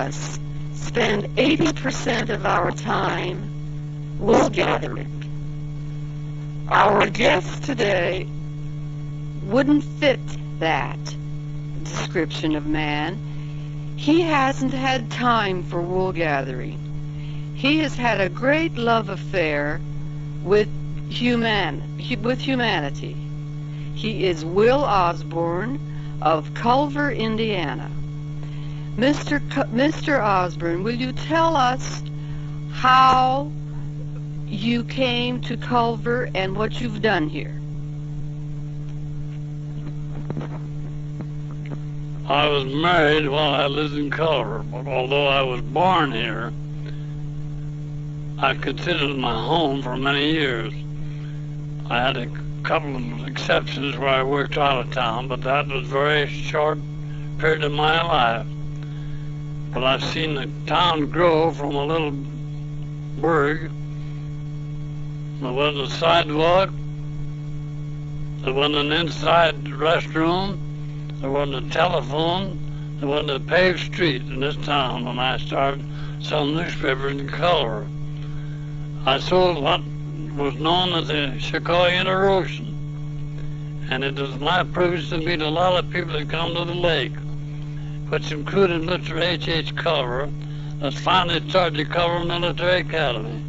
us spend 80% of our time wool gathering. Our guest today wouldn't fit that description of man. He hasn't had time for wool gathering. He has had a great love affair with humanity. He is Will Osborn of Culver, Indiana. Mr. Osborn, will you tell us how you came to Culver and what you've done here? I was married while I lived in Culver, but although I was born here, I considered it my home for many years. I had a couple of exceptions where I worked out of town, but that was a very short period of my life. But I've seen the town grow from a little burg. There wasn't a sidewalk, there wasn't an inside restroom, there wasn't a telephone, there wasn't a paved street in this town when I started selling newspapers in Culver. I sold what was known as the Chicago Inter-Ocean, and it was my privilege to meet a lot of people that come to the lake, which included Mr. H. Culver, that finally started the Culver Military Academy.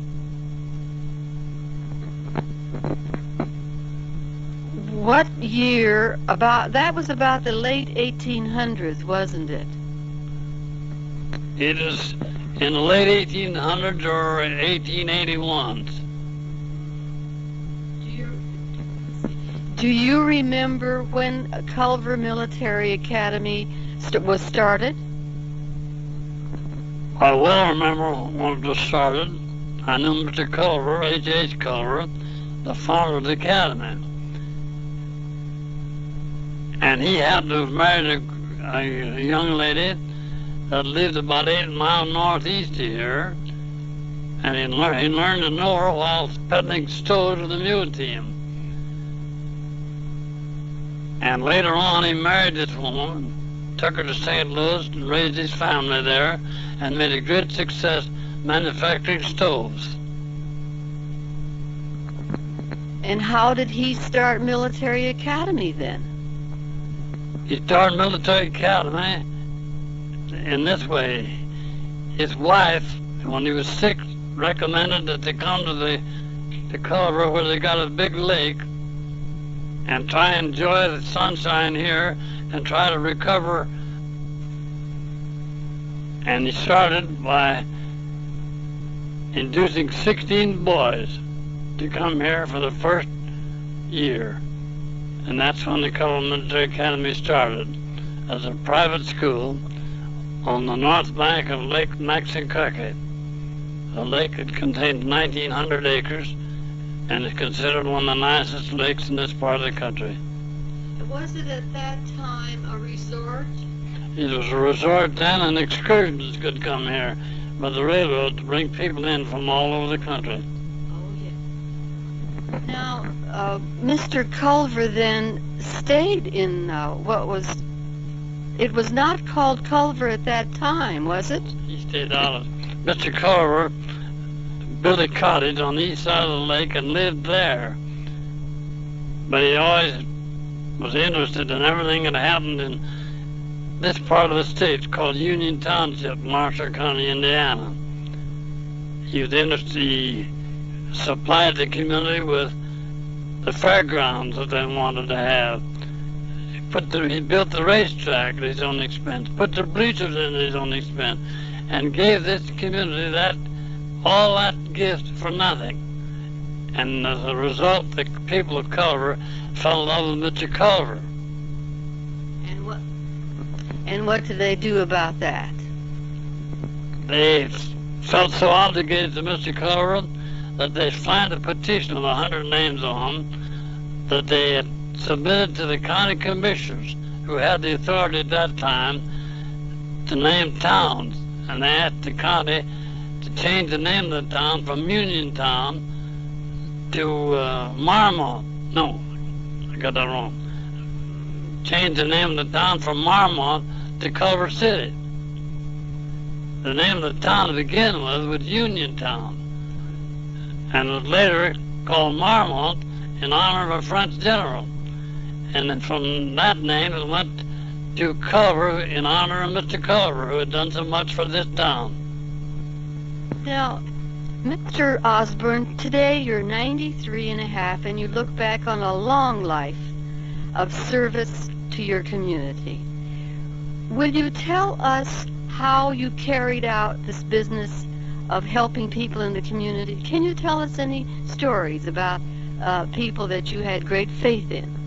What year, that was about the late 1800s, wasn't it? It is in the late 1800s or 1881s. Do you remember when Culver Military Academy was started? I well remember when it was started. I knew Mr. Culver, H. Culver, the founder of the academy. And he happened to have married a young lady that lived about 8 miles northeast of here, and he learned to know her while peddling stoves to the mule team. And later on, he married this woman, took her to St. Louis and raised his family there, and made a great success manufacturing stoves. And how did he start Military Academy then? He started Military Academy in this way. His wife, when he was sick, recommended that they come to the Culver where they got a big lake and try and enjoy the sunshine here and try to recover. And he started by inducing 16 boys to come here for the first year. And that's when the Culver Military Academy started, as a private school on the north bank of Lake Maxinkuckee, a lake that contains 1,900 acres and is considered one of the nicest lakes in this part of the country. Was it at that time a resort? It was a resort then, and excursions could come here by the railroad to bring people in from all over the country. Oh, yeah. Now, Mr. Culver then stayed in it was not called Culver at that time, was it? He stayed out of Mr. Culver built a cottage on the east side of the lake and lived there. But he always was interested in everything that happened in this part of the state called Union Township, Marshall County, Indiana. He was interested, he supplied the community with the fairgrounds that they wanted to have. He built the racetrack at his own expense, put the bleachers in at his own expense, and gave this community all that gift for nothing. And as a result, the people of Culver fell in love with Mr. Culver. And what did they do about that? They felt so obligated to Mr. Culver that they signed a petition with 100 names on that they had submitted to the county commissioners, who had the authority at that time to name towns. And they asked the county to change the name of the town from Uniontown to Marmont. No, I got that wrong. Change the name of the town from Marmont to Culver City. The name of the town to begin with was Uniontown, and was later called Marmont in honor of a French general. And then from that name it went to Culver in honor of Mr. Culver, who had done so much for this town. Now, Mr. Osborn, today you're 93 and a half, and you look back on a long life of service to your community. Will you tell us how you carried out this business of helping people in the community? Can you tell us any stories about people that you had great faith in?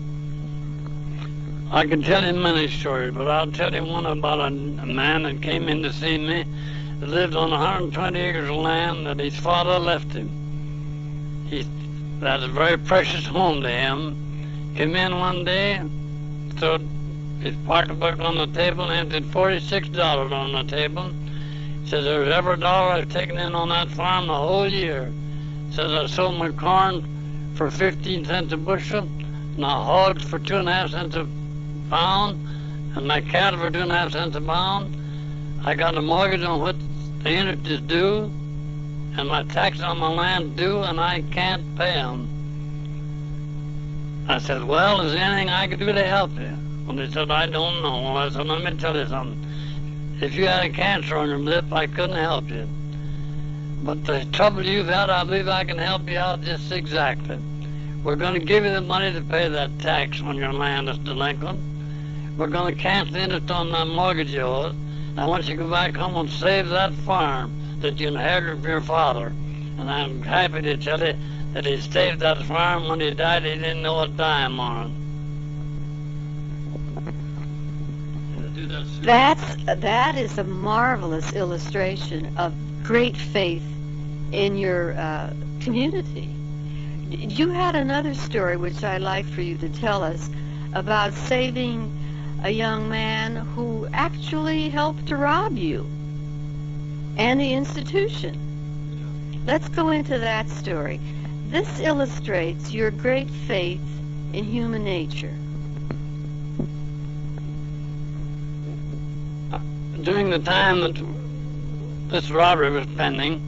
I can tell you many stories, but I'll tell you one about a man that came in to see me that lived on 120 acres of land that his father left him. That was a very precious home to him. Came in one day, stood his pocketbook on the table, and emptied $46 on the table. He says, "There's every dollar I've taken in on that farm the whole year." He says, "I sold my corn for 15 cents a bushel, my hogs for 2.5 cents a pound, and my cattle for 2.5 cents a pound. I got a mortgage on what the interest is due, and my tax on my land due, and I can't pay them." I said, "Well, is there anything I could do to help you?" Well, he said, "I don't know." Well, I said, "Let me tell you something. If you had a cancer on your lip, I couldn't help you. But the trouble you've had, I believe I can help you out just exactly. We're going to give you the money to pay that tax on your land that's delinquent. We're going to cancel the interest on that mortgage of yours. And I want you to go back home and save that farm that you inherited from your father." And I'm happy to tell you that he saved that farm. When he died, he didn't know a dime on it. That is a marvelous illustration of great faith in your community. You had another story which I'd like for you to tell us about saving a young man who actually helped to rob you and the institution. Let's go into that story. This illustrates your great faith in human nature. During the time that this robbery was pending,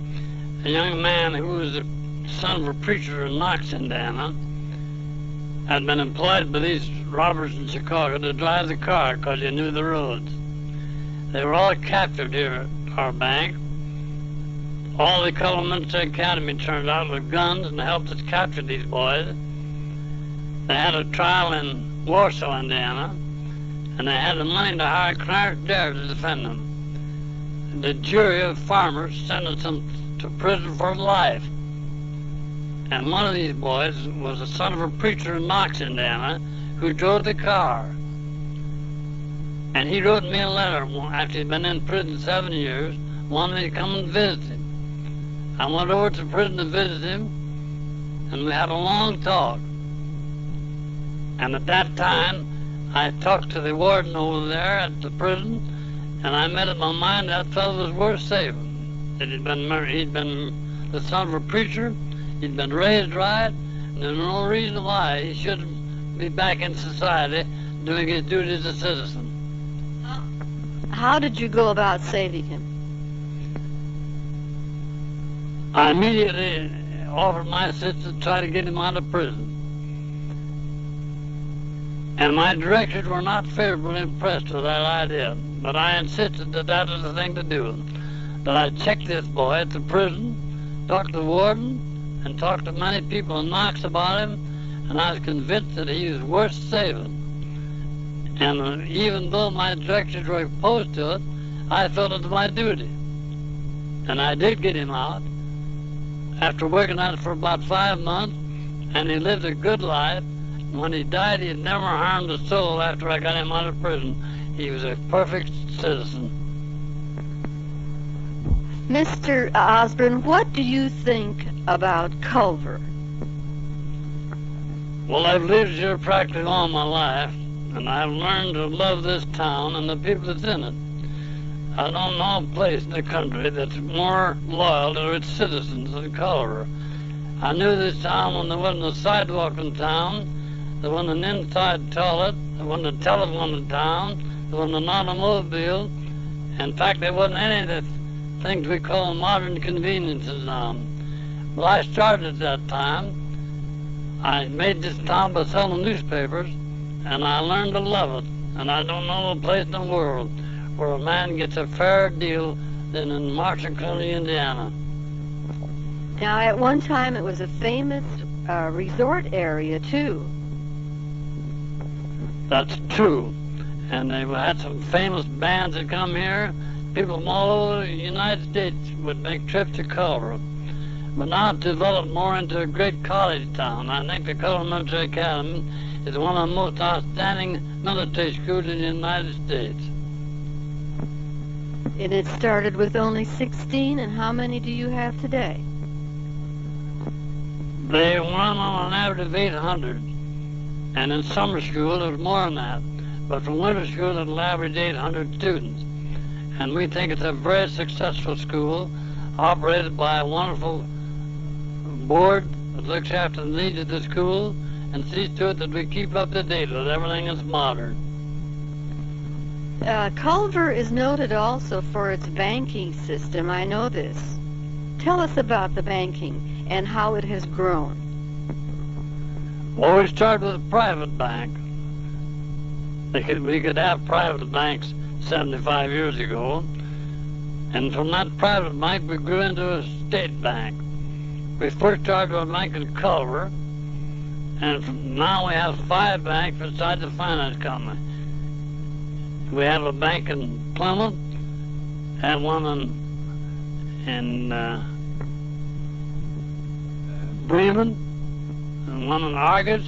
a young man who was the son of a preacher in Knox, Indiana, had been employed by these robbers in Chicago to drive the car because he knew the roads. They were all captured here at our bank. All the Culver Military Academy turned out with guns and helped us capture these boys. They had a trial in Warsaw, Indiana, and they had the money to hire Clarence Dare to defend them. And the jury of farmers sentenced them to prison for life. And one of these boys was the son of a preacher in Knox, Indiana, who drove the car. And he wrote me a letter after he'd been in prison 7 years, wanting me to come and visit him. I went over to prison to visit him, and we had a long talk. And at that time, I talked to the warden over there at the prison, and I made up my mind that fellow was worth saving. That he'd been the son of a preacher, he'd been raised right, and there's no reason why he shouldn't be back in society doing his duty as a citizen. How did you go about saving him? I immediately offered my assistance to try to get him out of prison. And my directors were not favorably impressed with that idea, but I insisted that that was the thing to do. That I checked this boy at the prison, talked to the warden, and talked to many people in Knox about him, and I was convinced that he was worth saving. And even though my directors were opposed to it, I felt it was my duty. And I did get him out. After working on it for about 5 months, and he lived a good life. When he died, he had never harmed a soul after I got him out of prison. He was a perfect citizen. Mr. Osborn, what do you think about Culver? Well, I've lived here practically all my life, and I've learned to love this town and the people that's in it. I don't know a place in the country that's more loyal to its citizens than Culver. I knew this town when there wasn't a sidewalk in town, there wasn't an inside toilet, there wasn't a telephone in town, there wasn't an automobile. In fact, there wasn't any that things we call modern conveniences now. Well, I started at that time. I made this town by selling newspapers, and I learned to love it. And I don't know a place in the world where a man gets a fairer deal than in Marshall County, Indiana. Now, at one time, it was a famous resort area, too. That's true. And they had some famous bands that come here. People from all over the United States would make trips to Culver. But now it's developed more into a great college town. I think the Culver Military Academy is one of the most outstanding military schools in the United States. And it started with only 16, and how many do you have today? They run on an average of 800. And in summer school, it was more than that. But from winter school, it'll average 800 students. And we think it's a very successful school, operated by a wonderful board that looks after the needs of the school and sees to it that we keep up to date with everything that's modern. Culver is noted also for its banking system. I know this. Tell us about the banking and how it has grown. Well, we started with a private bank. We could have private banks 75 years ago. And from that private bank, we grew into a state bank. We first started with a bank in Culver, and now we have 5 banks besides the finance company. We have a bank in Plymouth, and one in Bremen, and one in Argus,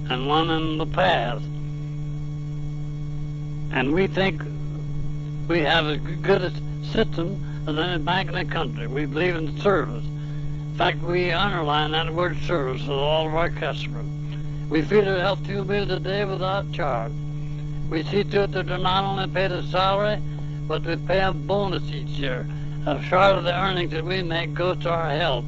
and one in La Paz. And we think we have as good a system as any bank in the country. We believe in service. In fact, we underline that word service with all of our customers. We feed their health 2 meals a day without charge. We see to it that they're not only paid a salary, but we pay a bonus each year. A share of the earnings that we make goes to our health.